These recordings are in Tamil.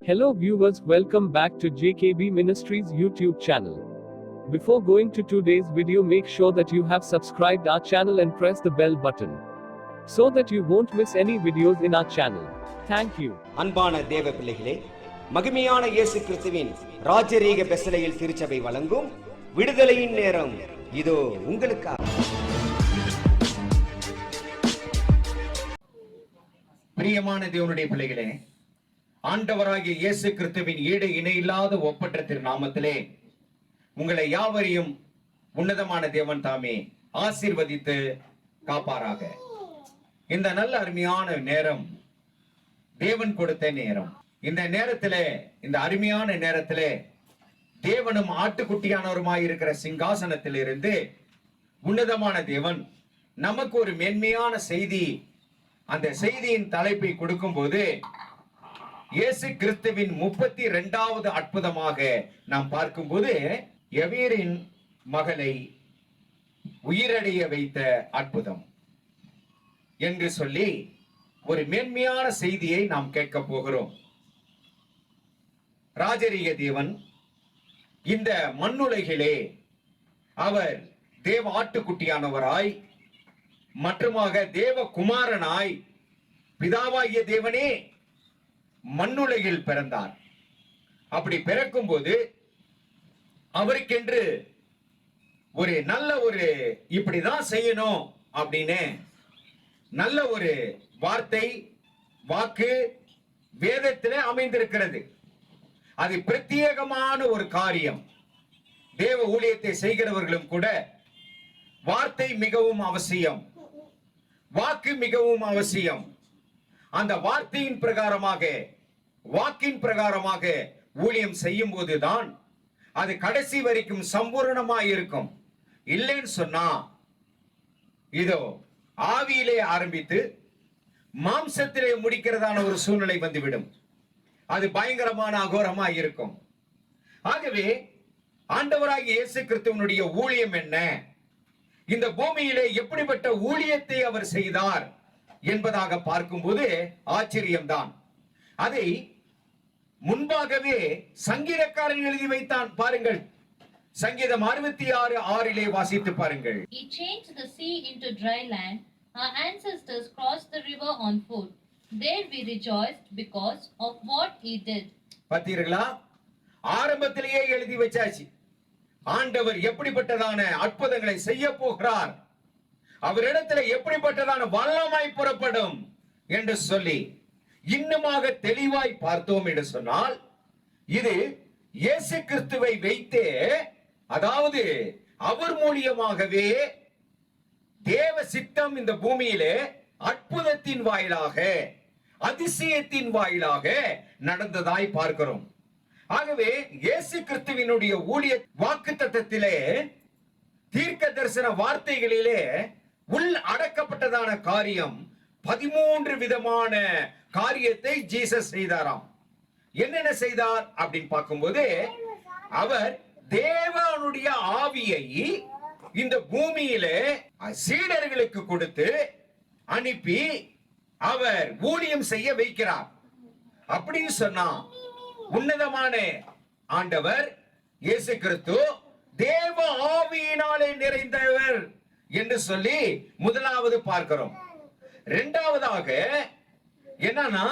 Hello viewers, welcome back to JKB Ministries YouTube channel. Before going to today's video, make sure that you have subscribed our channel and press the bell button so that you won't miss any videos in our channel. Thank you. அன்பான தேவ பிள்ளைகளே, மகிமையான இயேசு கிறிஸ்துவின் ராஜரீக பெசலையில் திருச்சபை வழங்கும் விடுதலையின் நேரம் இதோ உங்களுக்காக. பிரியமான தேவனுடைய பிள்ளைகளே, ஆண்டவராகிய இயேசு கிறிஸ்துவின் ஈடு இணையில்லாத ஒப்பற்ற திருநாமத்திலே உங்களை யாவரையும் உன்னதமான தேவன் தாமே ஆசீர்வதித்து காப்பாராக. இந்த நல்ல அருமையான நேரம் தேவன் கொடுத்த நேரம். இந்த நேரத்திலே, இந்த அருமையான நேரத்திலே தேவனும் ஆட்டுக்குட்டியானவருமாய் இருக்கிற சிங்காசனத்தில் இருந்து உன்னதமான தேவன் நமக்கு ஒரு மேன்மையான செய்தி, அந்த செய்தியின் தலைப்பை கொடுக்கும் போது இயேசு கிறிஸ்துவின் 32வது அற்புதமாக நாம் பார்க்கும்போது எவீரின் மகளை உயிரடைய வைத்த அற்புதம் என்று சொல்லி ஒரு மேன்மையான செய்தியை நாம் கேட்க போகிறோம். ராஜரீக தேவன் இந்த மண்ணுலகிலே அவர் தேவ ஆட்டுக்குட்டியானவராய் மற்றுமாக தேவ குமாரனாய் பிதாவாகிய தேவனே மண்ணுலகில் பிறந்தார். அப்படி பிறக்கும் போது அவருக்கென்று ஒரு நல்ல ஒரு இப்படிதான் செய்யணும் அப்படின்னு நல்ல ஒரு வார்த்தை வாக்கு வேதத்திலே அமைந்திருக்கிறது. அது பிரத்யேகமான ஒரு காரியம். தேவ ஊழியத்தை செய்கிறவர்களும் கூட வார்த்தை மிகவும் அவசியம், வாக்கு மிகவும் அவசியம். அந்த வார்த்தையின் பிரகாரமாக வாக்கின் பிரகாரமாக ஊழியம் செய்யும் போதுதான் அது கடைசி வரைக்கும் சம்பூர்ணமாய் இருக்கும். இல்லைன்னு சொன்னா இதோ ஆவியிலே ஆரம்பித்து மாம்சத்திலே முடிக்கிறதான ஒரு சூழ்நிலை வந்துவிடும். அது பயங்கரமான அகோரமாய் இருக்கும். ஆகவே ஆண்டவராகிய இயேசு கிறிஸ்துவினுடைய ஊழியம் என்ன, இந்த பூமியிலே எப்படிப்பட்ட ஊழியத்தை அவர் செய்தார் என்பதாக பார்க்கும்போது ஆச்சரியம்தான். அதை முன்பாகவே சங்கீதக்காரன் எழுதி வைத்தான். பாருங்கள், சங்கீதம் 66:6 வாசித்து பாருங்கள். He changed the sea into dry land. Our ancestors crossed the river on foot. There we rejoiced because of what he did. பார்த்தீர்களா, ஆரம்பத்திலேயே எழுதி வச்சாச்சு. ஆண்டவர் எப்படிப்பட்டதான அற்புதங்களை செய்ய போகிறார், அவரிடத்துல எப்படிப்பட்டதான வல்லமாய் புறப்படும் என்று சொல்லி இன்னுமாக தெளிவாய் பார்த்தோம் என்று சொன்னால், இது இயேசு கிறிஸ்துவை வைத்தே, அதாவது அவர் மூலியமாகவே தேவ சித்தம் இந்த பூமியிலே அற்புதத்தின் வாயிலாக அதிசயத்தின் வாயிலாக நடந்ததாய் பார்க்கிறோம். ஆகவே இயேசு கிறிஸ்துவினுடைய ஊழிய வாக்குத்தத்தத்திலே தீர்க்க தரிசன வார்த்தைகளிலே உள் அடக்கப்பட்டதான காரியம் 13 விதமான காரியத்தை ஜீசஸ் செய்தாராம். என்னென்ன செய்தார் அப்படின்னு பார்க்கும்போது, அவர் தேவனுடைய ஆவியை இந்த பூமியிலே சீடர்களுக்கு கொடுத்து அனுப்பி அவர் ஊழியம் செய்ய வைக்கிறார். அப்படின்னு சொன்னா உன்னதமான ஆண்டவர் இயேசு கிறிஸ்து தேவ ஆவியினாலே நிறைந்தவர் என்று சொல்லி முதலாவது பார்க்கிறோம். இரண்டாவதாக என்னன்னா,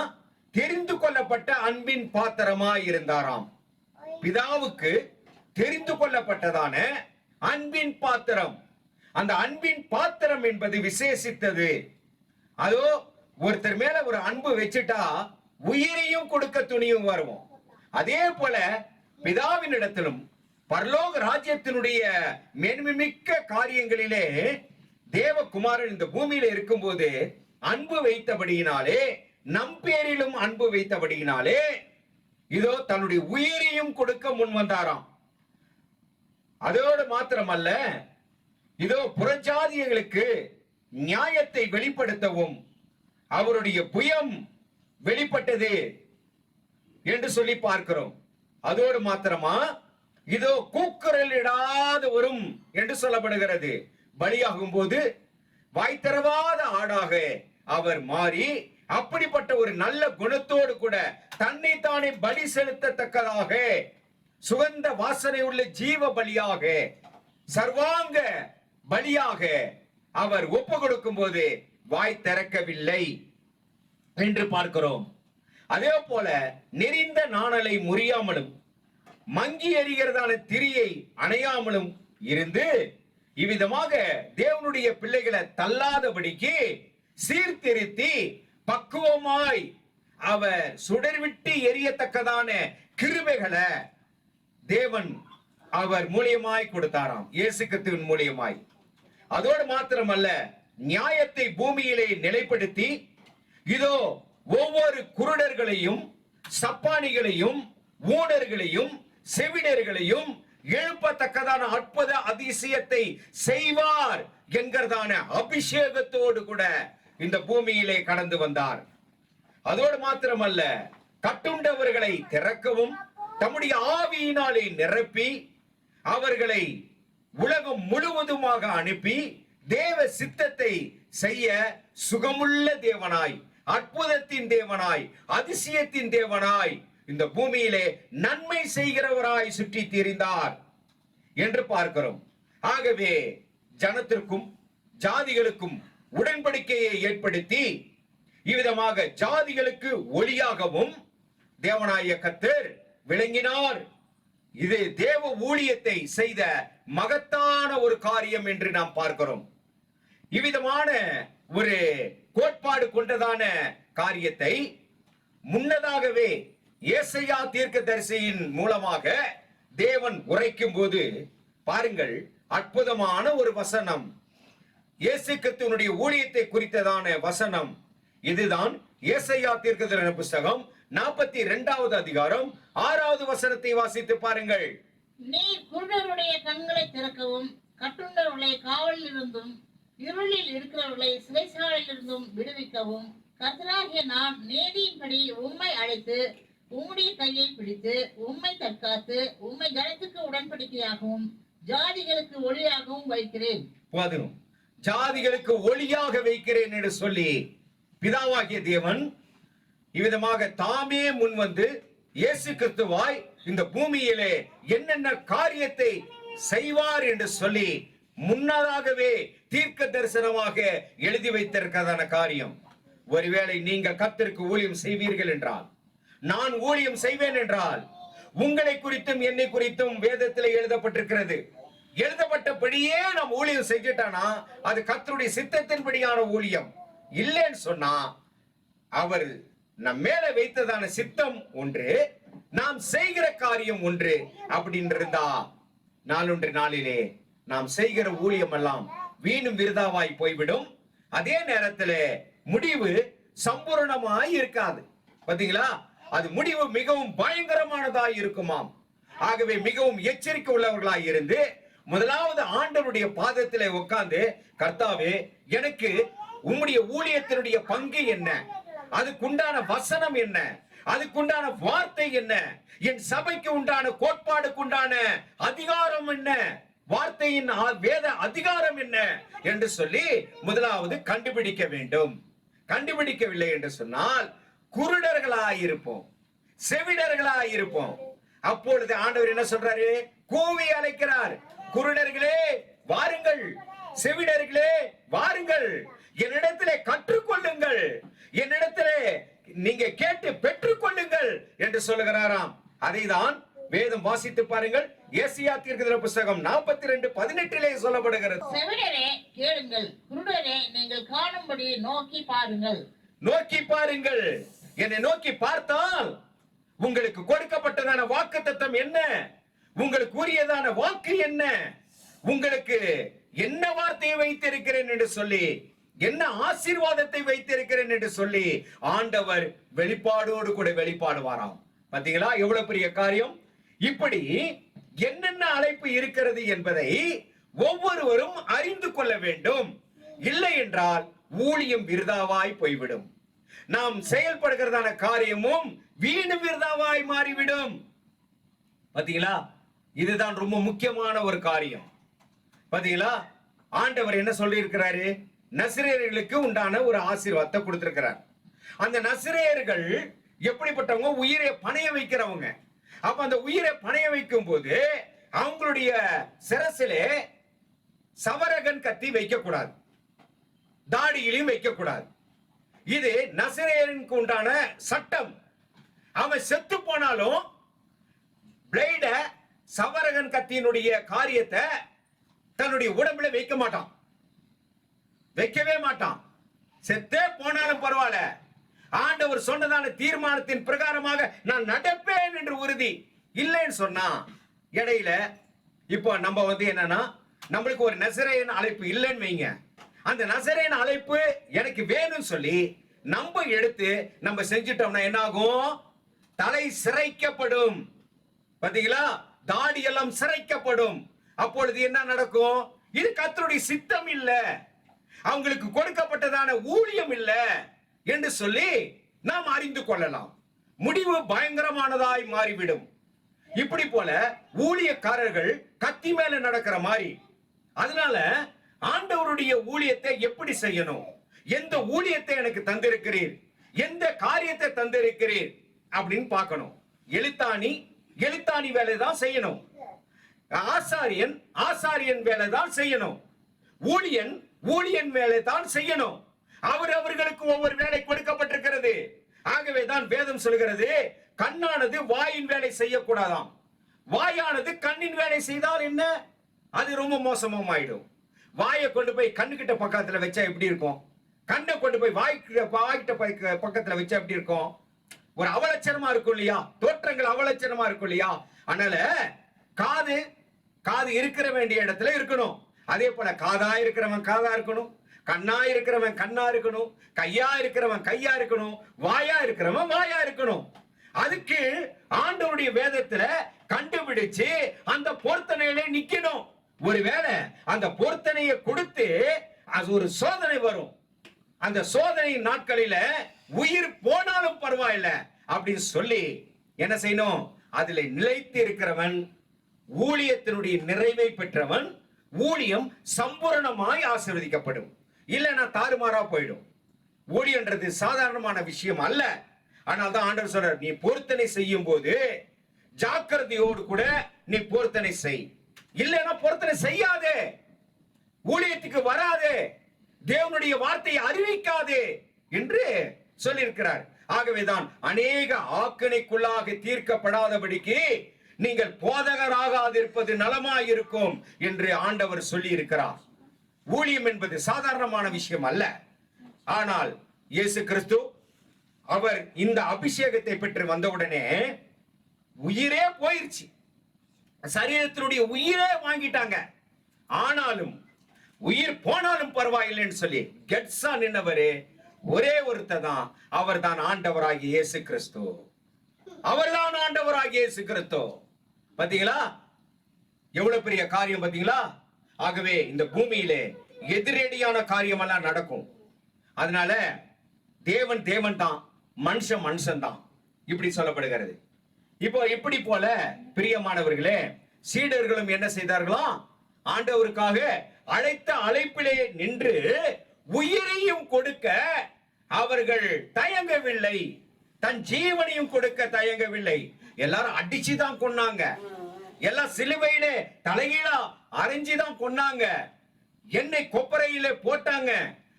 தெரிந்து கொள்ளப்பட்ட அன்பின் பாத்திரமாய் இருந்தாராம். பிதாவுக்கு தெரிந்து கொள்ளப்பட்டதான அன்பின் பாத்திரம். அந்த அன்பின் பாத்திரம் என்பது விசேஷித்தது. அதோ ஒருத்தர் மேல ஒரு அன்பு வச்சுட்டா உயிரையும் கொடுக்க துணியும் வருவோம். அதே போல பிதாவின் இடத்திலும் பரலோக ராஜ்யத்தினுடைய மேன்மைமிக்க காரியங்களிலே தேவகுமாரன் இந்த பூமியில இருக்கும்போது அன்பு வைத்தபடியினாலே, நம் பேரிலும் அன்பு வைத்தபடியினாலே இதோ தன்னுடைய உயிரையும் கொடுக்க முன் வந்தாராம். அதோடு மாத்திரமல்ல, இதோ புறஜாதியர்களுக்கு நியாயத்தை வெளிப்படுத்தவும் அவருடைய புயம் வெளிப்பட்டது என்று சொல்லி பார்க்கிறோம். அதோடு மாத்திரமா, இதோ கூக்குரல் இடாத வரும் என்று சொல்லப்படுகிறது. பலியாகும் போது வாய்த்தரவாத ஆடாக அவர் மாறி அப்படிப்பட்ட ஒரு நல்ல குணத்தோடு கூட தன்னைத்தானே பலி செலுத்தத்தக்கதாக, சுகந்த வாசனை உள்ள ஜீவ பலியாக, சர்வாங்க பலியாக அவர் ஒப்பு கொடுக்கும் போது வாய் திறக்கவில்லை என்று பார்க்கிறோம். அதே போல நெறிந்த நாணலை முறியாமலும் மங்கி எறிகிறதான திரியை அணையாமலும் இருந்து இவ்விதமாக தேவனுடைய பிள்ளைகளை தள்ளாதபடிக்கு சீர்திருத்தி பக்குவமாய் அவர் சுடர்விட்டு எரியத்தக்கதான கிருபைகளை தேவன் அவர் மூலியமாய் கொடுத்தாராம், இயேசு கிறிஸ்துவின் மூலியமாய். அதோடு மாத்திரமல்ல, நியாயத்தை பூமியிலே நிலைப்படுத்தி இதோ ஒவ்வொரு குருடர்களையும் சப்பானிகளையும் ஊனர்களையும் செவிடர்களையும் எழுப்பத்தக்கதான அற்புத அதிசயத்தை செய்வார் என்கிறதான அபிஷேகத்தோடு கூட இந்த பூமியிலே கடந்து வந்தார். அதோடு மாத்திரமல்ல, கட்டுண்டவர்களை திறக்கவும் தம்முடைய ஆவியினாலே நிரப்பி அவர்களை உலகம் முழுவதுமாக அனுப்பி தேவ சித்தத்தை செய்ய சுகமுள்ள தேவனாய், அற்புதத்தின் தேவனாய், அதிசயத்தின் தேவனாய் இந்த பூமியிலே நன்மை செய்கிறவராய் சுற்றி திரிந்தார் என்று பார்க்கிறோம். ஆகவே ஜனத்திற்கும் ஜாதிகளுக்கும் உடன்படிக்கையை ஏற்படுத்தி இவ்விதமாக ஜாதிகளுக்கு ஒளியாகவும் தேவனாய கர்த்தர் விளங்கினார். இது தேவ ஊழியத்தை செய்த மகத்தான ஒரு காரியம் என்று நாம் பார்க்கிறோம். இவ்விதமான ஒரு கோட்பாடு கொண்டதான காரியத்தை முன்னதாகவே ஏசாயா தீர்க்கதரிசியின் மூலமாக தேவன் உரைக்கும் போது பாருங்கள், அற்புதமான ஒரு வசனம், இயேசு கிறிஸ்துவினுடைய ஊழியத்தை குறித்ததான வசனம். இதுதான் ஏசாயா தீர்க்கதரிசன புத்தகம் 42வது அதிகாரம் 6வது வசனத்தை வாசித்து பாருங்கள். நீர் குருடருடைய கண்களை திறக்கவும் கட்டுண்டவர்களை காவலில் இருந்தும் இருளில் இருக்கிறவர்களை சிறைச்சாலையில் இருந்தும் விடுவிக்கவும் கர்த்தராகிய நான் நீதியின்படி உம்மை அழைத்து உம்முடைய கையை பிடித்து உம்மை தற்காத்து உம்மை ஜனத்துக்கு உடன்படிக்கையாகவும் ஜாதிகளுக்கு ஒளியாகவும் வைக்கிறேன். ஜாதிகளுக்கு ஒளியாக வைக்கிறேன் என்று சொல்லி பிதாவாகிய தேவன் இவ்விதமாக தாமே முன் வந்து இயேசு கிறிஸ்துவாய் இந்த பூமியிலே என்னென்ன காரியத்தை செய்வார் என்று சொல்லி முன்னதாகவே தீர்க்க தரிசனமாக எழுதி வைத்திருக்கிறதான காரியம். ஒருவேளை நீங்கள் கர்த்தருக்கு ஊழியம் செய்வீர்கள் என்றால், நான் ஊழியம் செய்வேன் என்றால், உங்களை குறித்தும் என்னை குறித்தும் வேதத்தில் எழுதப்பட்டிருக்கிறது. எழுதப்பட்டபடியே நாம் ஊழியம் செஞ்சிட்டானா அது கர்த்தருடைய சித்தத்தின்படியான ஊழியம். இல்லைன்னு சொன்னா அவர் நம் மேல வைத்ததான சித்தம் ஒன்று, நாம் செய்கிற காரியம் ஒன்று அப்படின்னு இருந்தா நாளொன்று நாளிலே நாம் செய்கிற ஊழியம் எல்லாம் வீணும் விருதாவாய் போய்விடும். அதே நேரத்தில் முடிவு சம்பூர்ணமாய் இருக்காது. பாத்தீங்களா, அது முடிவு மிகவும் பயங்கரமானதாய் இருக்குமாம். ஆகவே மிகவும் எச்சரிக்கை உள்ளவர்களாய் இருந்து முதலாவது ஆண்டவருடைய பாதத்திலே உட்கார்ந்து, கர்த்தாவே எனக்கு உம்முடைய ஊழியத்தினுடைய பங்கு என்ன, அதுக்குண்டான வசனம் என்ன, அதுக்குண்டான வார்த்தை என்ன, என் சபைக்கு உண்டான கோட்பாடுக்கு உண்டான அதிகாரம் என்ன, வார்த்தையின் வேத அதிகாரம் என்ன என்று சொல்லி முதலாவது கண்டுபிடிக்க வேண்டும். கண்டுபிடிக்கவில்லை என்று சொன்னால் குருடர்களாயிருப்போம், செவிடர்களாயிருப்போம். அப்பொழுது ஆண்டவர் என்ன சொல்றாரு? கூவி அழைக்கிறார், குருடர்களே வாருங்கள், செவிடர்களே வாருங்கள், என்னிடத்திலே கற்றுக்கொள்ளுங்கள், என்னிடத்திலே நீங்க கேட்டு பெற்றுக் கொள்ளுங்கள் என்று சொல்லுகிறாராம். அதைதான் வேதம் வாசித்து பாருங்கள். ஏசாயா தீர்க்கதரிசன புத்தகம் 42:18 சொல்லப்படுகிறது. செவிடரே கேளுங்கள், குருடரே நீங்கள் காணும்படி நோக்கி பாருங்கள். நோக்கி பாருங்கள். என்னை நோக்கி பார்த்தால் உங்களுக்கு கொடுக்கப்பட்டதான வாக்குத்தத்தம் என்ன, உங்களுக்கு உரியதான வாக்கு என்ன, உங்களுக்கு என்ன வார்த்தையை வைத்திருக்கிறேன் என்று சொல்லி, என்ன ஆசீர்வாதத்தை வைத்திருக்கிறேன் என்று சொல்லி ஆண்டவர் வெளிப்பாடோடு கூட வெளிப்பாடுவாராம். பாத்தீங்களா எவ்வளவு பெரிய காரியம். இப்படி என்னென்ன அழைப்பு இருக்கிறது என்பதை ஒவ்வொருவரும் அறிந்து கொள்ள வேண்டும். இல்லை என்றால் ஊழியம் விருதாவாய் போய்விடும். நாம் செயல்படுகிறதான காரியமும் வீணு விருதாவாய் மாறிவிடும். பாத்தீங்களா, இதுதான் ரொம்ப முக்கியமான ஒரு காரியம். பாத்தீங்களா, ஆண்டவர் என்ன சொல்லி இருக்கிறாரு? நசரேயர்களுக்கு உண்டான ஒரு ஆசீர்வாதத்தை கொடுத்திருக்கிறார். அந்த நசரேயர்கள் எப்படிப்பட்டவங்க? உயிரை பணைய வைக்கிறவங்க. அப்ப அந்த உயிரை பணைய வைக்கும் போது அவங்களுடைய சிரசிலே சவரகன் கத்தி வைக்க கூடாது, தாடியிலையும் வைக்க கூடாது. இது நசரேயனுக்கு உண்டான சட்டம். அவன் செத்து போனாலும் பிளேட, சவரகன் கத்தியினுடைய காரியத்தை தன்னுடைய உடம்புல வைக்க மாட்டான், வைக்கவே மாட்டான். செத்தே போனாலும் பரவாயில்ல, ஆண்டவர் சொன்னதான தீர்மானத்தின் பிரகாரமாக நான் நடப்பேன் என்று உறுதி இல்லைன்னு சொன்னா இடையில இப்போ நம்ம என்னன்னா, நம்மளுக்கு ஒரு நசரேயன் அழைப்பு இல்லைன்னு வைங்க, அந்த நசரேயன் அழைப்பு எனக்கு வேணும்னு சொல்லி நம்ம எடுத்து நம்ம செஞ்சிட்டோம்னா என்ன ஆகும்? தலை சிரைக்கப்படும். பாத்தீங்களா? தாடி எல்லாம் சிரைக்கப்படும். அப்பொழுது என்ன நடக்கும்? இது கர்த்தருடைய சித்தம் இல்ல, அவங்களுக்கு கொடுக்கப்பட்டதான ஊழியம் இல்ல என்று சொல்லி நாம் அறிந்து கொள்ளலாம். முடிவு பயங்கரமானதாய் மாறிவிடும். இப்படி போல ஊழியக்காரர்கள் கத்தி மேல நடக்கிற மாதிரி. அதனால ஆண்டவருடைய ஊழியத்தை எப்படி செய்யணும், எந்த ஊழியத்தை எனக்கு தந்திருக்கிறீர், எந்த காரியத்தை தந்திருக்கிறீர் அப்படின்னு பார்க்கணும். எழுத்தாணி வேலை தான் செய்யணும், ஆசாரியன் ஆசாரியன் வேலை தான் செய்யணும், ஊழியன் வேலை தான் செய்யணும். அவர்களுக்கு ஒவ்வொரு வேலை கொடுக்கப்பட்டிருக்கிறது. ஆகவே தான் வேதம் சொல்கிறது, கண்ணானது வாயின் வேலை செய்யக்கூடாதாம், வாயானது கண்ணின் வேலை செய்தால் என்ன, அது ரொம்ப மோசமாயிடும். வாயை கொண்டு போய் கண்ணுகிட்ட பக்கத்துல வச்சா எப்படி இருக்கும்? கண்ணை கொண்டு போய் வாய்கிட்ட பக்கத்துல வச்சா எப்படி இருக்கும்? ஒரு அவலட்சணமா இருக்கும் இல்லையா? தோற்றங்கள் அவலட்சணமா இருக்கும் இல்லையா? அதனால காது இருக்கிற வேண்டிய இடத்துல இருக்கணும். அதே போல காதா இருக்கிறவன் காதா இருக்கணும், கண்ணா இருக்கிறவன் கண்ணா இருக்கணும், கையா இருக்கிறவன் கையா இருக்கணும், வாயா இருக்கிறவன் வாயா இருக்கணும். அதுக்கு ஆண்டவருடைய வேதத்துல கண்டுபிடிச்சு அந்த பொருத்தனையில நிக்கணும். ஒருவேளை அந்த பொருத்தனையை கொடுத்து அது ஒரு சோதனை வரும். அந்த சோதனை நாட்களில உயிர் போனாலும் பரவாயில்ல அப்படின்னு சொல்லி என்ன செய்யணும்? அதுல நிலைத்து இருக்கிறவன், ஊழியத்தினுடைய நிறைவை பெற்றவன், ஊழியம் சம்பூரணமாய் ஆசீர்வதிக்கப்படும். இல்லைன்னா தாறுமாறா போயிடும். ஊழியன்றது சாதாரணமான விஷயம் அல்ல. ஆனால் தான் ஆண்டவர் சொல்றார், நீ பொருத்தனை செய்யும் போது ஜாக்கிரதையோடு கூட நீ பொருத்தனை செய், இல்லைன்னா பொருத்தனை செய்யாதே, ஊழியத்துக்கு வராதே, தேவனுடைய வார்த்தையை அறிவிக்காதே என்று சொல்லியிருக்கிறார். ஆகவேதான் அநேக ஆக்கினைக்குள்ளாக தீர்க்கப்படாதபடிக்கு நீங்கள் போதகராகாதிருப்பது நலமாயிருக்கும் என்று ஆண்டவர் சொல்லி இருக்கிறார். ஊழியம் என்பது சாதாரணமான விஷயம் அல்ல. ஆனால் இயேசு கிறிஸ்து அவர் இந்த அபிஷேகத்தை பெற்று வந்தவுடனே உயிரே போயிருச்சு, சரீரத்தினுடைய உயிரே வாங்கிட்டாங்க. ஆனாலும் உயிர் போனாலும் பரவாயில்லைன்னு சொல்லி கெட்ஸா நின்னவரே ஒரே ஒருத்தர் தான், அவர் தான் ஆண்டவராகிய இயேசு கிறிஸ்து. அவர்தான் ஆண்டவராகிய இயேசு கிறிஸ்து. பாத்தீங்களா எவ்வளவு பெரிய காரியம் பாத்தீங்களா? ஆகவே இந்த பூமியிலே எதிரடியான காரியம் எல்லாம் நடக்கும். அதனால தேவன் தான், மனுஷன் தான், இப்படி சொல்லப்படுகிறது. இப்போ இப்படி போல பிரியமானவர்களே, சீடர்களும் என்ன செய்தார்களாம்? ஆண்டவருக்காக அழைத்த அழைப்பிலே நின்று உயிரையும் கொடுக்க அவர்கள் தயங்கவில்லை, தன் ஜீவனையும் கொடுக்க தயங்கவில்லை. எல்லாரும் அடிச்சுதான் கொன்னாங்க, எல்லாம் சிலுவையிலே தலைகீழா அரைஞ்சுதான் கொன்னாங்க, எண்ணெய் கொப்பரையிலே போட்டாங்க,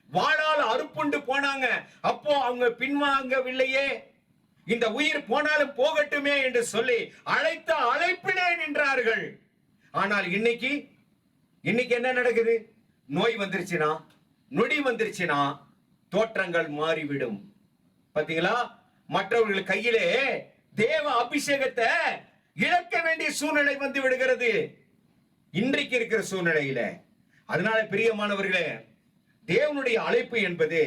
வாளால் அறுப்புண்டு போனாங்க. அப்போ அவங்க பின்வாங்கவில்லையே, இந்த உயிர் போனாலும் போகட்டுமே என்று சொல்லி அழைத்த அழைப்பிலே நின்றார்கள். ஆனால் இன்னைக்கு என்ன நடக்குது? நோய் வந்துருச்சுனா, நொடி வந்துருச்சுனா தோற்றங்கள் மாறிவிடும். பாத்தீங்களா? மற்றவர்கள் கையிலே தேவ அபிஷேகத்தை இழக்க வேண்டிய சூழ்நிலை வந்து விடுகிறது இன்றைக்கு இருக்கிற சூழ்நிலையில. அதனால பிரியமானவர்களே, தேவனுடைய அழைப்பு என்பது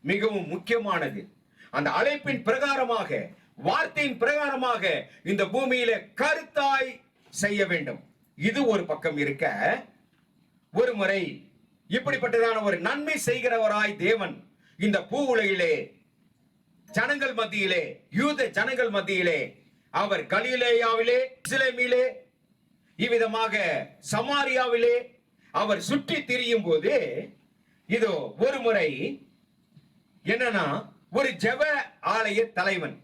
மிகவும் முக்கியமானது. அந்த அழைப்பின் பிரகாரமாக, வார்த்தையின் பிரகாரமாக இந்த பூமியில கருத்தாய் செய்ய வேண்டும். இது ஒரு பக்கம் இருக்க, ஒரு முறை இப்படிப்பட்டதான ஒரு நன்மை செய்கிறவராய் தேவன் இந்த பூ உலகிலே ஜனங்கள் மத்தியிலே, யூத ஜனங்கள் மத்தியிலே, அவர் கலிலேயாவிலே, எருசலேமிலே, இவ்விதமாக சமாரியாவிலே அவர் சுற்றி திரியும் போது இதோ ஒரு முறை என்னன்னா ஒரு ஜெப ஆலய தலைவன்.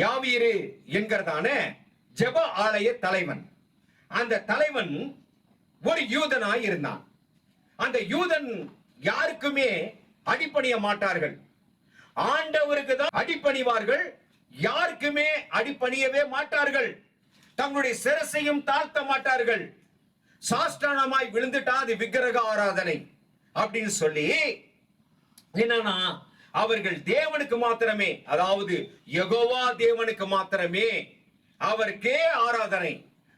யாவீரு என்கிறதான ஜெப ஆலய தலைவன். அந்த தலைவன் ஒரு யூதனாய் இருந்தான். அந்த யூதன் யாருக்குமே அடிபணிய மாட்டார்கள். ஆண்டவருக்கு தான் அடிபணிவார்கள், யாருக்குமே அடிபணியவே மாட்டார்கள். தங்களுடைய சிரசையும் தாழ்த்த மாட்டார்கள். சாஷ்டாங்கமாய் விழுந்துட்டா அது விக்கிரக ஆராதனை அப்படின்னு சொல்லி, என்னன்னா அவர்கள் தேவனுக்கு மாத்திரமே, அதாவது யெகோவா தேவனுக்கு மாத்திரமே அவருக்கே ஆராதனை,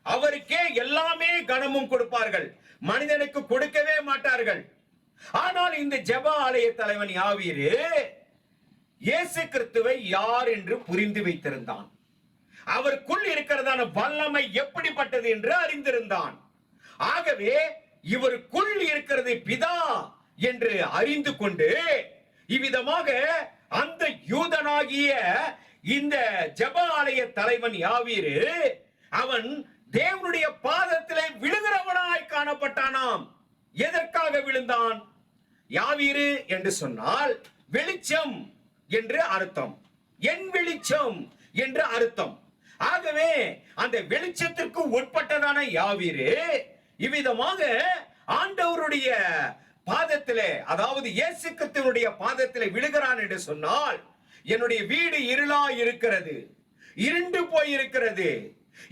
அவருக்கே எல்லாமே கனமும் கொடுப்பார்கள், மனிதனுக்கு கொடுக்கவே மாட்டார்கள். ஆனால் இந்த ஜெப ஆலய தலைவன் யாவீரு இயேசு கிறிஸ்துவை யார் என்று புரிந்து வைத்திருந்தான். அவருக்குள் இருக்கிறதான வல்லமை எப்படிப்பட்டது என்று அறிந்திருந்தான். ஆகவே இவருக்குள் இருக்கிறது பிதா என்று அறிந்து கொண்டு இவ்விதமாக அந்த யூதனாகிய இந்த ஜெப ஆலய தலைவன் யாவீரு அவன் தேவனுடைய பாதத்திலே விழுகிறவனாய் காணப்பட்டானாம். எதற்காக விழுந்தான்? யாவீரு என்று சொன்னால் வெளிச்சம் என்று அர்த்தம், என் வெளிச்சம் என்று அர்த்தம். ஆகவே அந்த வெளிச்சத்திற்கு உட்பட்டதான யாவீரு இவ்விதமாக ஆண்டவருடைய பாதத்திலே, அதாவது இயேசு கிறிஸ்துவினுடைய பாதத்திலே விழுகிறான் என்று சொன்னால், என்னுடைய வீடு இருளா இருக்கிறது, இருண்டு போய் இருக்கிறது,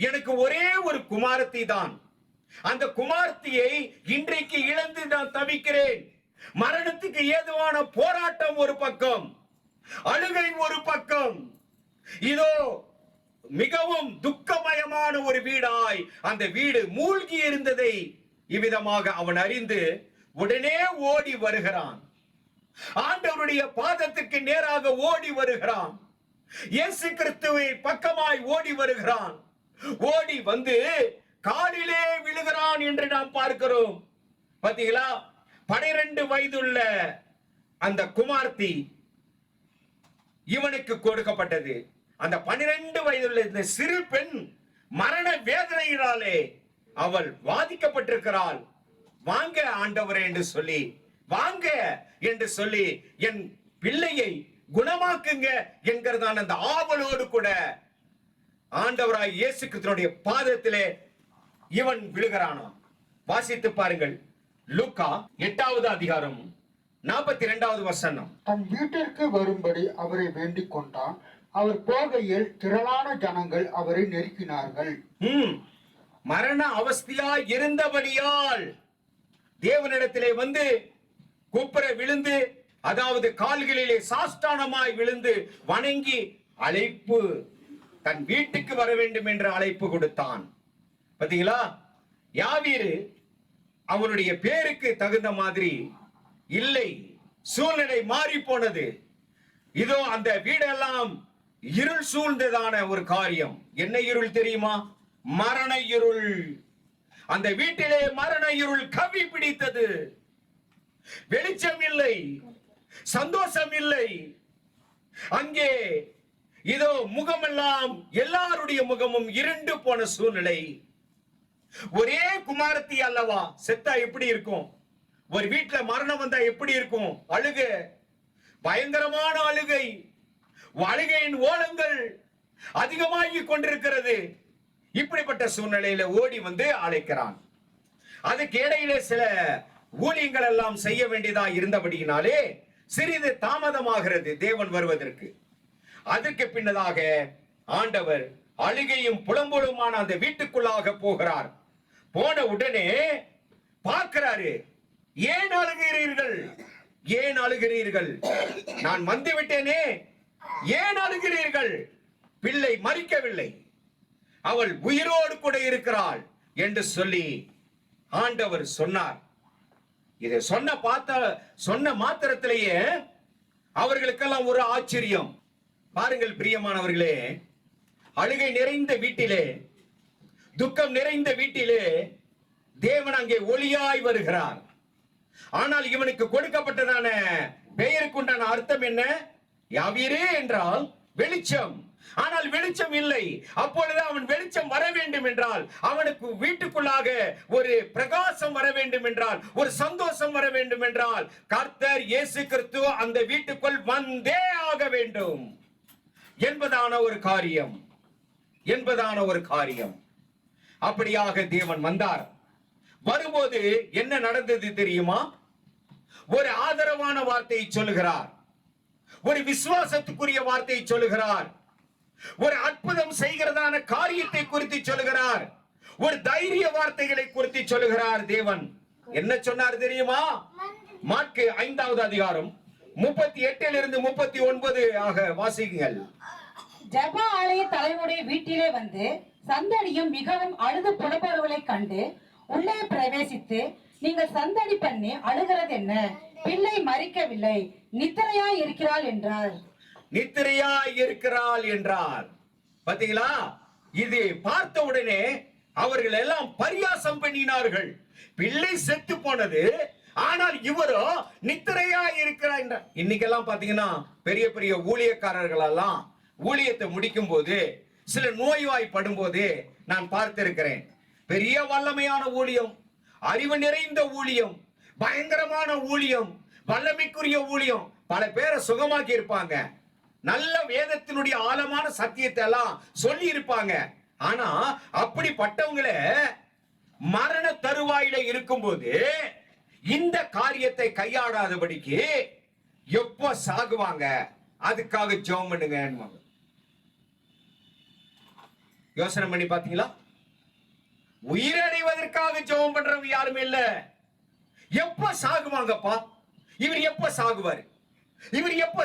எனக்கு ஒரே ஒரு குமாரத்தி தான், அந்த குமாரத்தியை இன்றைக்கு இழந்து நான் தவிக்கிறேன். மரணத்துக்கு ஏதுவான போராட்டம் ஒரு பக்கம், அழுகை ஒரு பக்கம், இதோ மிகவும் துக்கமயமான ஒரு வீடாய் அந்த வீடு மூழ்கி இருந்ததை இவ்விதமாக அவன் அறிந்து உடனே ஓடி வருகிறான். ஆண்டவருடைய பாதத்துக்கு நேராக ஓடி வருகிறான். இயேசு கிறிஸ்துவை பக்கமாய் ஓடி வருகிறான். ஓடி வந்து காலிலே விழுகிறான் என்று நாம் பார்க்கிறோம். பாத்தீங்களா? 12 வயதுள்ள அந்த குமார்த்தி இவனுக்கு கொடுக்கப்பட்டது. அந்த 12 வயதுள்ள இந்த சிறு பெண் மரண வேதனையினாலே அவள் வாதிக்கப்பட்டிருக்கிறாள். வாங்க ஆண்டவரே என்று சொல்லி, வாங்க என்று சொல்லி என் பிள்ளையை குணமாக்குங்க என்கிறதான அந்த ஆவலோடு கூட ஆண்டவராய் இயேசு கிறிஸ்துவினுடைய பாதத்திலே இவன் விழுகிறானாம். வாசித்து பாருங்கள், லூக்கா 8வது அதிகாரம் 42வது வசனம். தன் வீட்டிற்கு வரும்படி அவரை வேண்டிக் கொண்டான். அவர் போகையில் திரளான ஜனங்கள் அவரை நெருக்கினார்கள். மரண அவஸ்தையாய் இருந்தபடியால் தேவனிடத்திலே வந்து குப்புற விழுந்து, அதாவது கால்களிலே சாஷ்டாங்கமாய் விழுந்து வணங்கி அழைப்பு, தன் வீட்டுக்கு வர வேண்டும் என்று அழைப்பு கொடுத்தான். பாத்தீங்களா? யாவீரு அவனுடைய பேருக்கு தகுந்த மாதிரி இல்லை, சூழ்நிலை மாறி போனது. இதோ அந்த வீடெல்லாம் இருள் சூழ்ந்ததான ஒரு காரியம். என்ன இருள் தெரியுமா? மரண இருள். அந்த வீட்டிலே மரண இருள் கவி பிடித்தது. வெளிச்சம் இல்லை, சந்தோஷம் இல்லை. அங்கே இதோ முகமெல்லாம், எல்லாருடைய முகமும் இருண்டு போன சூழ்நிலை. ஒரே குமாரத்தி அல்லவா, செத்தா எப்படி இருக்கும்? ஒரு வீட்டுல மரணம் வந்தா எப்படி இருக்கும்? அழுகை, பயங்கரமான அழுகை, அழுகையின் ஓலங்கள் அதிகமாகி கொண்டிருக்கிறது. இப்படிப்பட்ட சூழ்நிலையில ஓடி வந்து அழைக்கிறான். அதுக்கு இடையிலே சில ஊழியங்கள் எல்லாம் செய்ய வேண்டியதா இருந்தபடியினாலே சிறிது தாமதமாகிறது தேவன் வருவதற்கு. அதற்கு பின்னதாக ஆண்டவர் அழுகையும் புலம்பலுமான அந்த வீட்டுக்குள்ளாக போகிறார். போன உடனே பார்க்கிறாரு. ஏன் அழுகிறீர்கள்? ஏன் அழுகிறீர்கள்? நான் வந்து விட்டேனே, ஏன் அழுகிறீர்கள்? பிள்ளை மரிக்கவில்லை, அவள் உயிரோடு கூட இருக்கிறாள் என்று சொல்லி ஆண்டவர் சொன்னார். இதை சொன்ன மாத்திரத்திலேயே அவர்களுக்கெல்லாம் ஒரு ஆச்சரியம். பாருங்கள் பிரியமானவர்களே, அழுகை நிறைந்த வீட்டிலே, துக்கம் நிறைந்த வீட்டிலே தேவன் அங்கே ஒளியாய் வருகிறார். ஆனால் இவனுக்கு கொடுக்கப்பட்டதான பெயருக்குண்டான அர்த்தம் என்ன? யாவீரு என்றால் வெளிச்சம். ஆனால் வெளிச்சம் இல்லை. அப்பொழுது அவன் வெளிச்சம் வர வேண்டும் என்றால், அவனுக்கு வீட்டுக்குள்ளாக ஒரு பிரகாசம் வர வேண்டும் என்றால், ஒரு சந்தோஷம் வர வேண்டும் என்றால், கர்த்தர் இயேசு கிறிஸ்து அந்த வீட்டுக்குள் வந்தே ஆக வேண்டும் என்பதான ஒரு காரியம். அப்படியாக தேவன் வந்தார். வரும்போது என்ன நடந்தது தெரியுமா? ஒரு ஆதரவான வார்த்தையை சொல்லுகிறார், ஒரு விசுவாசத்துக்குரிய வார்த்தையை சொல்லுகிறார், ஒரு அற்புதம் செய்கிறதான காரியத்தை குறித்து சொல்லுகிறார், ஒரு தைரிய வார்த்தைகளை குறித்து சொல்லுகிறார். தேவன் என்ன சொன்னார் தெரியுமா? மாற்கு 5வது அதிகாரம் 38 39 ஆக வாசிக்குங்கள். ஜெப ஆலய தலைவருடைய வீட்டிலே வந்து சந்தடியும் மிகவும் அழுது புலம்புறவளை கண்டு உள்ளே பிரவேசித்து, நீங்கள் சந்தடி பண்ணி அழுகிறது என்ன? பிள்ளை மரிக்கவில்லை, நித்திரையாய் இருக்கிறாள் என்றார். நித்திரையாய் இருக்கிறாள் என்றார். பாத்தீங்களா? இது பார்த்த உடனே அவர்கள் எல்லாம் பரியாசம் பண்ணினார்கள். பிள்ளை செத்து போனது, ஆனால் இவரோ நித்திரையாய் இருக்கிறார் என்றார். இன்னைக்கெல்லாம் பாத்தீங்கன்னா பெரிய பெரிய ஊழியக்காரர்கள் எல்லாம் ஊழியத்தை முடிக்கும் போது, சில நோய்வாய்ப்படும் போது நான் பார்த்திருக்கிறேன். பெரிய வல்லமையான ஊழியம், அறிவு நிறைந்த ஊழியம், பயங்கரமான ஊழியம், வல்லமைக்குரிய ஊழியம், பல பேரை சுகமாக்கி இருப்பாங்க. நல்ல வேதத்தினுடைய ஆழமான சத்தியத்தை எல்லாம் சொல்லி இருப்பாங்க. ஆனா அப்படிப்பட்டவங்கள மரண தருவாயில இருக்கும்போது இந்த காரியத்தை கையாடாதபடிக்கு எப்போ சாகுவாங்க, அதுக்காக ஜெபம் பண்ணுங்க. யோசனை பண்ணி பாத்தீங்களா? உயிரடைவதற்காக ஜெபம் பண்றவங்க யாருமே இல்ல. எப்ப சாகுவாங்கப்பா? இவர் எப்ப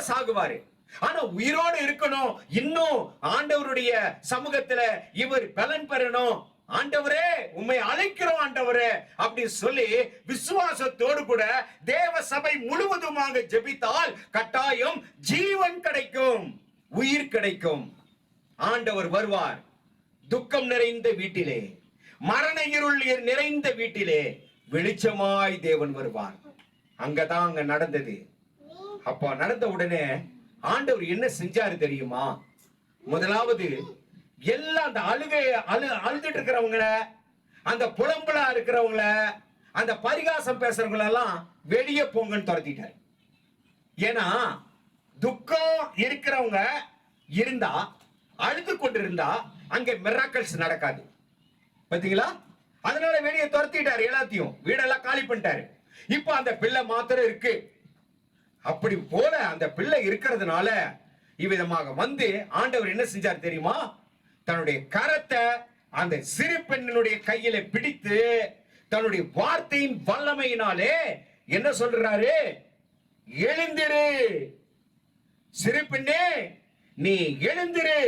சாகுவாரு? ஆனா உயிரோடு இருக்கணும், இன்னும் ஆண்டவருடைய சமூகத்துல இவர் பலன் பெறணும். ஆண்டவரே உம்மை அழைக்கிறோம் ஆண்டவரே அப்படி சொல்லி விசுவாசத்தோடு கூட தேவ சபை முழுவதுமாக ஜெபித்தால் கட்டாயம் ஜீவன் கிடைக்கும், உயிர் கிடைக்கும். ஆண்டவர் வருவார். துக்கம் நிறைந்த வீட்டிலே, மரண இருள் நிறைந்த வீட்டிலே வெளிச்சமாய் தேவன் வருவார். அங்கதான் அங்க நடந்தது. அப்ப நடந்த உடனே ஆண்டவர் என்ன செஞ்சாரு தெரியுமா? முதலாவது எல்லாம் அந்த அழுதுட்டு இருக்கிறவங்கள, அந்த புலம்பலா இருக்கிறவங்கள, அந்த பரிகாசம் பேசுறவங்கள எல்லாம் வெளியே போங்கன்னு துரத்திட்டார். ஏன்னா துக்கம் இருக்கிறவங்க இருந்தா, அழுது கொண்டிருந்தா அங்கே மிராக்கிள்ஸ் நடக்காது. பாத்தீங்களா? அதனால வெளியே துரத்திட்டாரு. எல்லாத்தையும் வீடெல்லாம் காலி பண்ணிட்டாரு. இப்ப அந்த பிள்ளை மாத்திரம் இருக்கு. அப்படி போல அந்த பிள்ளை இருக்கிறதுனால இவ்விதமாக வந்து ஆண்டவர் என்ன செஞ்சார் தெரியுமா? தன்னுடைய கரத்தை அந்த சிறு பெண்ணினுடைய கையில பிடித்து தன்னுடைய வார்த்தையின் வல்லமையினாலே என்ன சொல்றாரு? எழுந்திரு, சிறு பெண்ணே நீ எழுந்திரு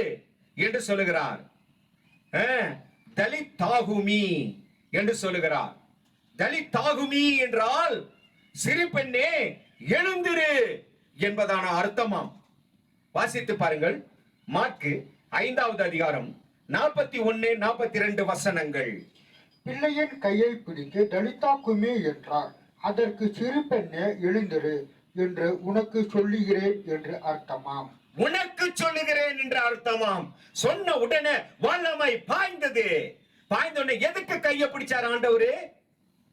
என்று சொல்லுகிறார். தலித்தாகுமி என்று சொல்லுகிறார். தலித்தாகுமி என்றால் சிறு பெண்ணே எழுந்திரு என்பதான அர்த்தமாம். வாசித்து பாருங்கள். மாற்கு 5வது அதிகாரம் 41 42 வசனங்கள். பிள்ளையின் கையை பிடித்து தலித்தாகுமி என்றார். அதற்கு சிறு பெண்ணே எழுந்திரு என்று உனக்கு சொல்லுகிறேன் என்று அர்த்தமாம். உனக்கு சொல்லுகிறேன் என்று அர்த்தமாம். சொன்ன உடனே வல்லமை பாய்ந்தது. பாய்ந்த உடனே எதுக்கு கையை பிடிச்சார் ஆண்டவரு?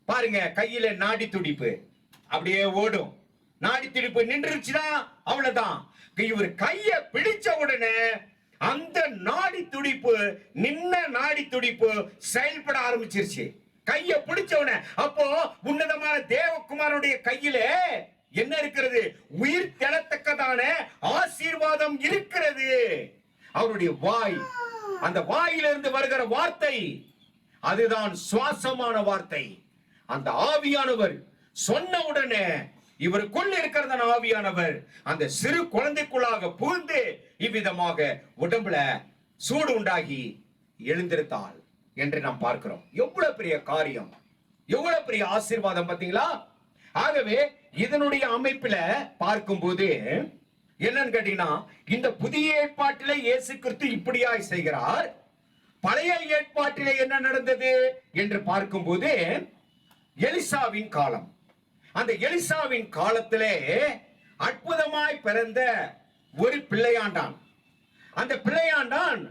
பாருங்க, கையில நாடி துடிப்பு அப்படியே ஓடும். நாடி துடிப்பு நின்றுச்சுன்னா அவ்வளவுதான். இவர் கையை பிடிச்ச உடனே அந்த நாடி துடிப்பு, நின்ன நாடி துடிப்பு செயல்பட ஆரம்பிச்சிருச்சு. கையை பிடிச்ச உடனே அப்போ உன்னதமான தேவகுமாரனுடைய கையில என்ன இருக்கிறது? உயிர் தெளத்தக்கதான ஆசீர்வாதம் இருக்கிறது. அவருடைய வாய், அந்த வாயிலிருந்து வருகிற வார்த்தை அதுதான் சுவாசமான வார்த்தை. அந்த ஆவியானவர் சொன்ன உடனே இவருக்குள் இருக்கிறத ஆவியானவர் அந்த சிறு குழந்தைக்குள்ளாக புகுந்து இவ்விதமாக உடம்புல சூடு உண்டாகி எழுந்திருத்தாள் என்று நாம் பார்க்கிறோம். எவ்வளவு பெரிய காரியம், எவ்வளவு பெரிய ஆசீர்வாதம் பாத்தீங்களா? ஆகவே இதனுடைய அமைப்புல பார்க்கும்போது என்னன்னு கேட்டீங்கன்னா, இந்த புதிய ஏற்பாட்டிலே இயேசு கிறிஸ்து இப்படியாய் செய்கிறார். பழைய ஏற்பாட்டிலே என்ன நடந்தது என்று பார்க்கும்போது எலிசாவின் காலம். அந்த எலிசாவின் காலத்திலே அற்புதமாய் பிறந்த ஒரு பிள்ளையாண்டான். அந்த பிள்ளையாண்டான்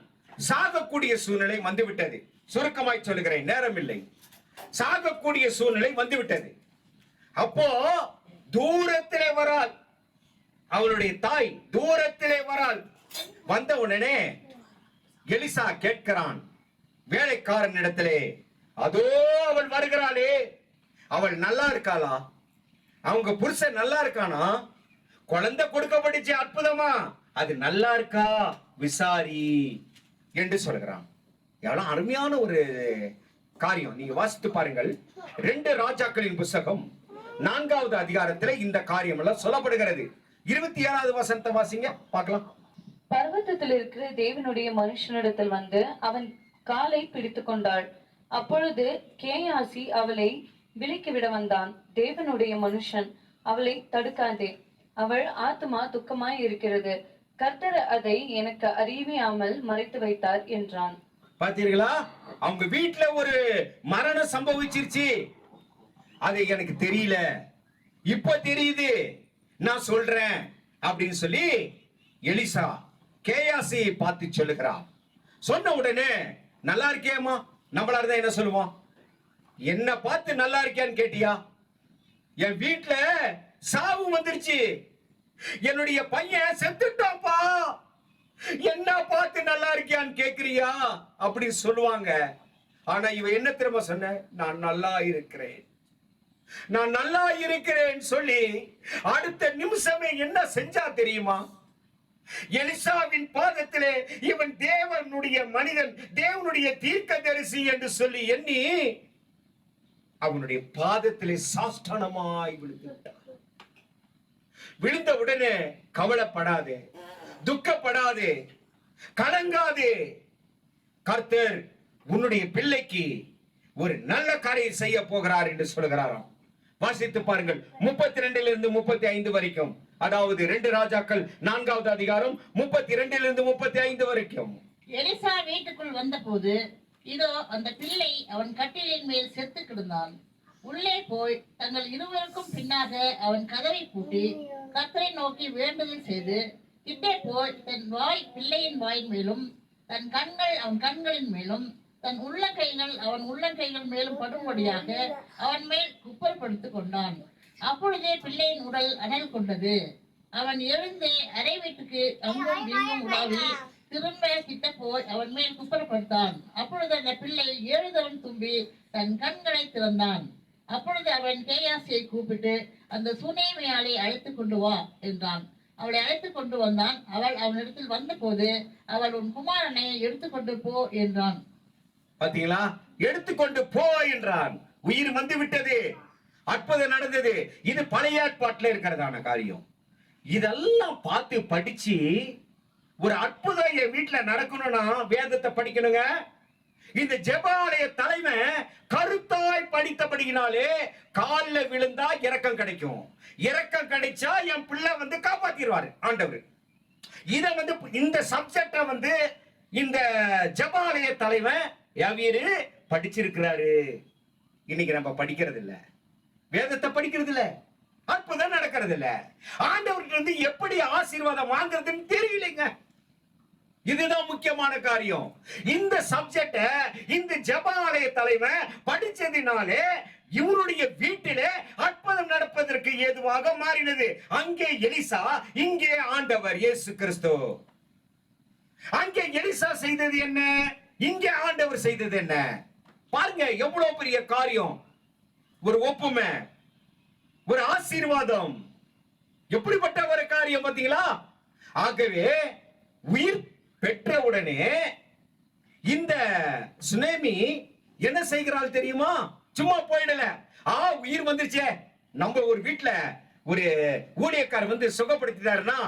சாகக்கூடிய சூழ்நிலை வந்துவிட்டது. சுருக்கமாய் சொல்லுகிறேன், நேரம் இல்லை. சாகக்கூடிய சூழ்நிலை வந்துவிட்டது. அப்போ தூரத்திலே வராள், அவளுடைய தாய் தூரத்திலே வராள். வந்த உடனே எலிசா கேட்கிறான் வேலைக்காரன் இடத்திலே, அதோ அவள் வருகிறாளே, அவள் நல்லா இருக்காளா? அவங்க புருஷன் நல்லா இருக்கானா? குழந்தை கொடுக்கப்பட்டுச்சு, அற்புதமா, அது நல்லா இருக்கா விசாரி என்று சொல்கிறான். எவ்வளவு அருமையான ஒரு காரியம். நீங்க வாசித்து பாருங்கள். 2 ராஜாக்களின் புஸ்தகம் 4வது அதிகாரத்துல இந்த காரியம் எல்லாம் சொல்லப்படுகிறது. 27வது வசனத்தை வாசிங்க பார்க்கலாம். பர்வதத்தில் இருக்கிற தேவனுடைய மனுஷனிடத்தில் வந்து அவன் காலை பிடித்து கொண்டாள். அப்பொழுது கேயாசி அவளை விலக்கிவிட வந்தான். தேவனுடைய மனுஷன், அவளை தடுக்காதே, அவள் ஆத்துமா துக்கமாய் இருக்கிறது, கர்த்தர் அதை எனக்கு அறிவியாமல் மறைத்து வைத்தார் என்றான். பாத்தீங்களா? அவங்க வீட்டுல ஒரு மரணம் சம்பவிச்சிருச்சு, அது எனக்கு தெரியல, இப்ப தெரியுது, நான் சொல்றேன் அப்படின்னு சொல்லி எலிசா கேயாசி பார்த்து சொல்லுகிறார். சொன்ன உடனே நல்லா இருக்கியாமா, நம்மளா இருந்தா என்ன சொல்லுவோம்? என்ன பார்த்து நல்லா இருக்கியான்னு கேட்டியா? என் வீட்டுல சாவு வந்துருச்சு, என்னுடைய பையன் செத்துட்டாப்பா, என்ன பார்த்து நல்லா இருக்கியான்னு கேக்குறியா அப்படி சொல்லுவாங்க. ஆனா இவ என்ன திரும்ப சொன்ன? நான் நல்லா இருக்கிறேன், நான் நல்லா இருக்கிறேன் சொல்லி அடுத்த நிமிஷமே என்ன செஞ்சா தெரியுமா? எலிசாவின் பாதத்திலே இவன் தேவனுடைய மனிதன், தேவனுடைய தீர்க்கதரிசி என்று சொல்லி எண்ணி அவனுடைய பாதத்திலே சாஷ்டானமாய் விழுந்துட்டார். விழுந்த உடனே கவலைப்படாதே, துக்கப்படாதே, கலங்காதே, கர்த்தர் உன்னுடைய பிள்ளைக்கு ஒரு நல்ல காரியம் செய்ய போகிறார் என்று சொல்கிறாராம். வாசித்து பாருங்கள் 32 35 வரைக்கும். அதாவது 2 ராஜாக்கள் 4வது அதிகாரம் 32 35 வரைக்கும். எலிசா வீட்டுக்குள் வந்த போது இதோ அந்த பிள்ளை அவன் கட்டிலின் மேல் செத்து கிடந்தான். உள்ளே போய் தங்கள் இருவருக்கும் பின்னாக அவன் கதவை பூட்டி கர்த்தரை நோக்கி வேண்டுதல் செய்து கிட்டே போய் தன் வாய் பிள்ளையின் வாயின் மேலும், தன் கண்கள் அவன் கண்களின் மேலும், தன் உள்ளங்கைகள் அவன் உள்ளங்கைகள் மேலும் படும்படியாக அவன் மேல் குப்பைப்படுத்திக் கொண்டான். அப்பொழுதே பிள்ளையின் உடல் அனல் கொண்டது. அவன் எழுந்து அறை வீட்டுக்கு அங்கும் இங்கும் உலாவி திரும்ப கிட்ட போய் அவன் மேல் குப்பரப்படுத்தான். அப்பொழுது அந்த பிள்ளை 7 தரம் தும்பி தன் கண்களை திறந்தான். அப்பொழுது அவன் கேயாசியை கூப்பிட்டு அந்த சுனேமியாளை அழைத்து கொண்டு வா என்றான். அவளை அழைத்து கொண்டு வந்தான். அவள் அவனிடத்தில் வந்த போது அவள் உன் குமாரனை எடுத்துக்கொண்டு போ என்றான். பாத்தீங்களா? எடுத்துக்கொண்டு போ என்றான். உயிர் வந்து விட்டது, அற்புதம் நடந்தது. இது பழைய ஏற்பாட்டில் இருக்கிறதான காரியம். இதெல்லாம் பார்த்து படிச்சு ஒரு அற்புதம் என் வீட்டுல நடக்கணும்னா வேதத்தை படிக்கணுங்க. இந்த ஜெபாலய தலைமை கருத்தாய் படித்தபடியினாலே காலில் விழுந்தா இரக்கம் கிடைக்கும். இரக்கம் கிடைச்சா என் பிள்ளை வந்து காப்பாத்திடுவாரு ஆண்டவர். இத வந்து இந்த சப்ஜெக்ட இந்த ஜெபாலய தலைவன் யாவீரு படிச்சிருக்கிறாரு. இன்னைக்கு நம்ம படிக்கிறது இல்ல, வேதத்தை படிக்கிறது இல்ல, அற்புதம் நடக்கிறது இல்ல, ஆண்டவர்கிட்ட எப்படி ஆசீர்வாதம் வாங்குறதுன்னு தெரியலைங்க. இதுதான் முக்கியமான காரியம். இந்த சப்ஜெக்ட இந்த ஜெபாலய தலைவன் படிச்சதினாலே இவருடைய வீட்டிலே அற்புதம் நடப்பதற்கு ஏதுவாக மாறினது. அங்கே எலிசா, இங்கே ஆண்டவர் இயேசு கிறிஸ்து. அங்கே எலிசா செய்தது என்ன, இங்கே ஆண்டவர் செய்தது என்ன? பாருங்க எவ்வளவு பெரிய காரியம். ஒரு ஒப்புமை, ஒரு ஆசீர்வாதம், எப்படிப்பட்ட ஒரு காரியம் பாத்தீங்களா? ஆகவே உயிர் பெற்ற உடனே இந்த சுனேமி என்ன செய்கிறாள் தெரியுமா? சும்மா போயிடல. உயிர் வந்துருச்சே, நம்ம ஒரு வீட்டுல ஒரு ஊழியக்காரர் சுகப்படுத்திட்டாருன்னா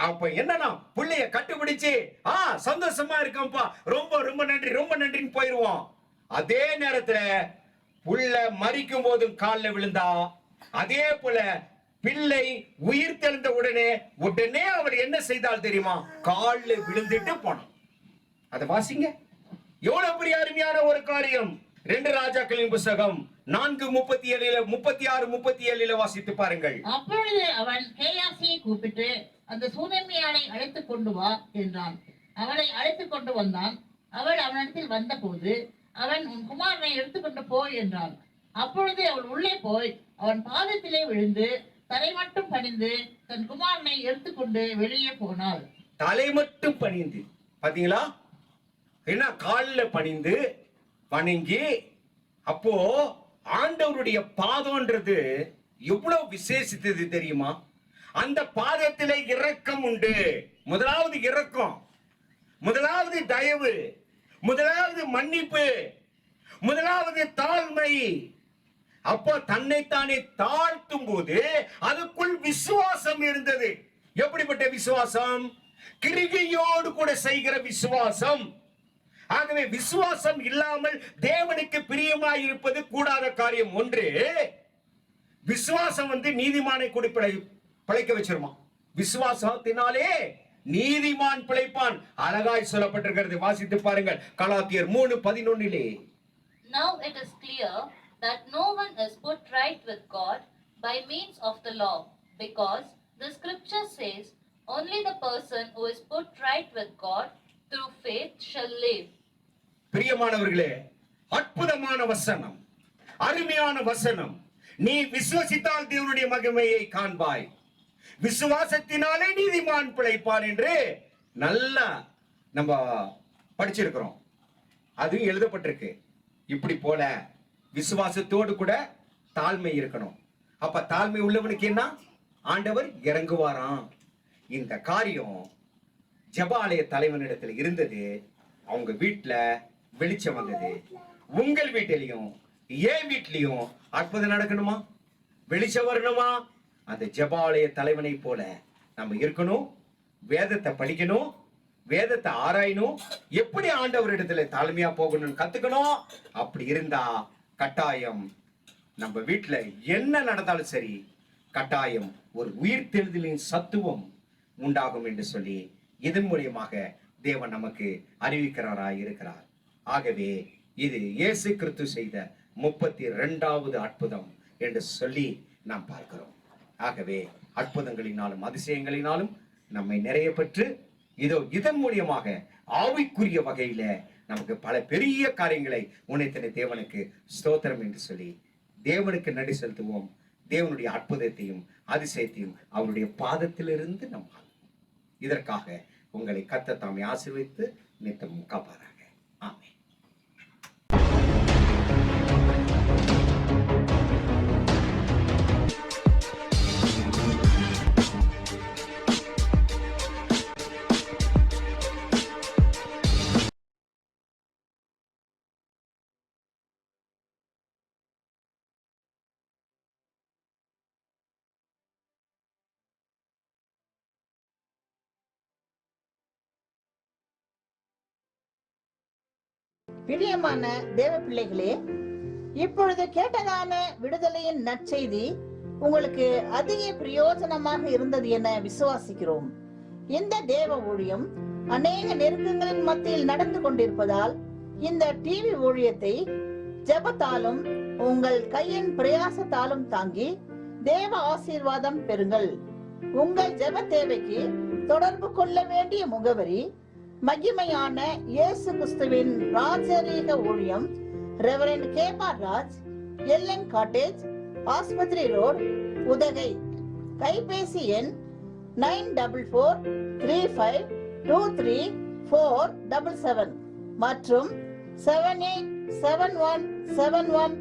அப்ப என்னன்னா புள்ளைய கட்டுப்பிடிச்சு சந்தோஷமா இருக்கோம்ப்பா, ரொம்ப ரொம்ப நன்றி ரொம்ப நன்றின்னு போயிருவோம். அதே நேரத்துல புள்ள மரிக்கும் போதும் காலில் விழுந்தா, அதே போல பிள்ளை உயிர் தெழுந்த உடனே அவர் என்ன செய்தால் தெரியுமா? காலில் விழுந்துட்டு போனான். அதை வாசிங்க. எவ்வளவு பெரிய அருமையான ஒரு காரியம். 2 ராஜாக்களின் புஸ்தகம் 4:37 36 37 வாசித்து பாருங்கள். அப்பொழுது அவன் கேயாசியை கூப்பிட்டு அந்த சூனேமியாளை அழைத்து கொண்டு வா என்றான். அவளை அழைத்து கொண்டு வந்தான். அவள் அவனிடத்தில் வந்தபோது அவன், உன் குமாரனை எடுத்துக்கொண்டு போய் என்றான். அப்பொழுது அவள் உள்ளே போய் அவன் பாதத்திலே விழுந்து தலை மட்டும் பணிந்து தன் குமாரனை எடுத்துக்கொண்டு வெளியே போனாள். தலை மட்டும் பணிந்து, பாத்தீங்களா? என்ன, காலில் பணிந்து வணங்கி. அப்போ ஆண்டவருடைய பாதம்ன்றது எவ்வளவு விசேஷித்தது தெரியுமா? அந்த பாதத்திலே இரக்கம் உண்டு. முதலாவது இரக்கம், முதலாவது தயவு, முதலாவது மன்னிப்பு, முதலாவது தாழ்மை. அப்போ தன்னைத்தானே தாழ்த்தும் போது அதுக்குள் விசுவாசம் இருந்தது. எப்படிப்பட்ட விசுவாசம்? கிரிகையோடு கூட செய்கிற விசுவாசம். ஆகவே விசுவாசம் இல்லாமல் தேவனுக்கு பிரியமாய் இருப்பது கூடாத காரியம். ஒன்று, விசுவாசம் நீதிமானை கூட பிழைக்க வச்சிருமா. விசுவாசத்தினாலே நீதிமான் பிழைப்பான். அழகாய் சொல்லப்பட்டிருக்கிறது. வாசித்து பாருங்கள், கலாத்தியர் 3:11. Now it is clear that no one is put right with God by means of the law, because the scripture says, only the person who is put right with God through faith shall live. பிரியமானவர்களே, அற்புதமான வசனம், அருமையான வசனம். நீ விசுவசித்தால் தேவனுடைய மகிமையை காண்பாய், விசுவாசத்தினாலே நீதிமான் பிழைப்பான் என்று நல்லா நம்ம படிச்சிருக்கிறோம். அதுவும் எழுதப்பட்டிருக்கு. இப்படி போல விசுவாசத்தோடு கூட தாழ்மை இருக்கணும். அப்ப தாழ்மை உள்ளவனுக்கு என்ன? ஆண்டவர் இறங்குவாராம். இந்த காரியம் ஜெபாலய தலைவனிடத்தில் இருந்தது. அவங்க வீட்டுல வெளிச்சம் வந்தது. உங்கள் வீட்டிலையும் என் வீட்லயும் அற்புதம் நடக்கணுமா? வெளிச்சம் வரணுமா? அந்த ஜெபாலய தலைவனை போல நம்ம இருக்கணும். வேதத்தை படிக்கணும், வேதத்தை ஆராயணும், எப்படி ஆண்டவரிடத்துல தாழ்மையா போகணும்னு கத்துக்கணும். அப்படி இருந்தா கட்டாயம் நம்ம வீட்டுல என்ன நடந்தாலும் சரி, கட்டாயம் ஒரு உயிர் தெழுதலின் சத்துவம் உண்டாகும் என்று சொல்லி இதன் மூலியமாக தேவன் நமக்கு அறிவிக்கிறாராய் இருக்கிறார். ஆகவே இது இயேசு கிறிஸ்து செய்த 32வது அற்புதம் என்று சொல்லி நாம் பார்க்கிறோம். ஆகவே அற்புதங்களினாலும் அதிசயங்களினாலும் நம்மை நிறைய பெற்று இதன் மூலியமாக ஆவிக்குரிய வகையில நமக்கு பல பெரிய காரியங்களை உன்னைத்தனை தேவனுக்கு ஸ்தோத்திரம் என்று சொல்லி தேவனுக்கு நன்றி செலுத்துவோம். தேவனுடைய அற்புதத்தையும் அதிசயத்தையும் அவருடைய பாதத்திலிருந்து நம் இதற்காக உங்களை கர்த்தர் தாமே ஆசீர்வதித்து நித்தமும் காப்பாராக. ஆமென். பிரியமான தேவ பிள்ளைகளே, இப்பொழுது கேட்டதான விடுதலையின் நற்செய்தி உங்களுக்கு அதிக பிரயோஜனமாக இருந்தது என விசுவாசிக்கிறோம். இந்த தேவ ஊழியம் அநேக நெருக்கங்களின் மத்தியில் நடந்து கொண்டிருப்பதால் இந்த டிவி ஊழியத்தை ஜெபத்தாலும் உங்கள் கையின் பிரயாசத்தாலும் தாங்கி தேவ ஆசீர்வாதம் பெறுங்கள். உங்கள் ஜெப தேவைக்கு தொடர்பு கொள்ள வேண்டிய முகவரி: மகிமையான இயேசு கிறிஸ்துவின் ராஜரீக ஊழியம், ரெவரண்ட் கேபா ராஜ், எல்என் காட்டேஜ், ஆஸ்பத்திரி ரோட், உதகை. கைபேசி எண் 9435234477 மற்றும் 78717171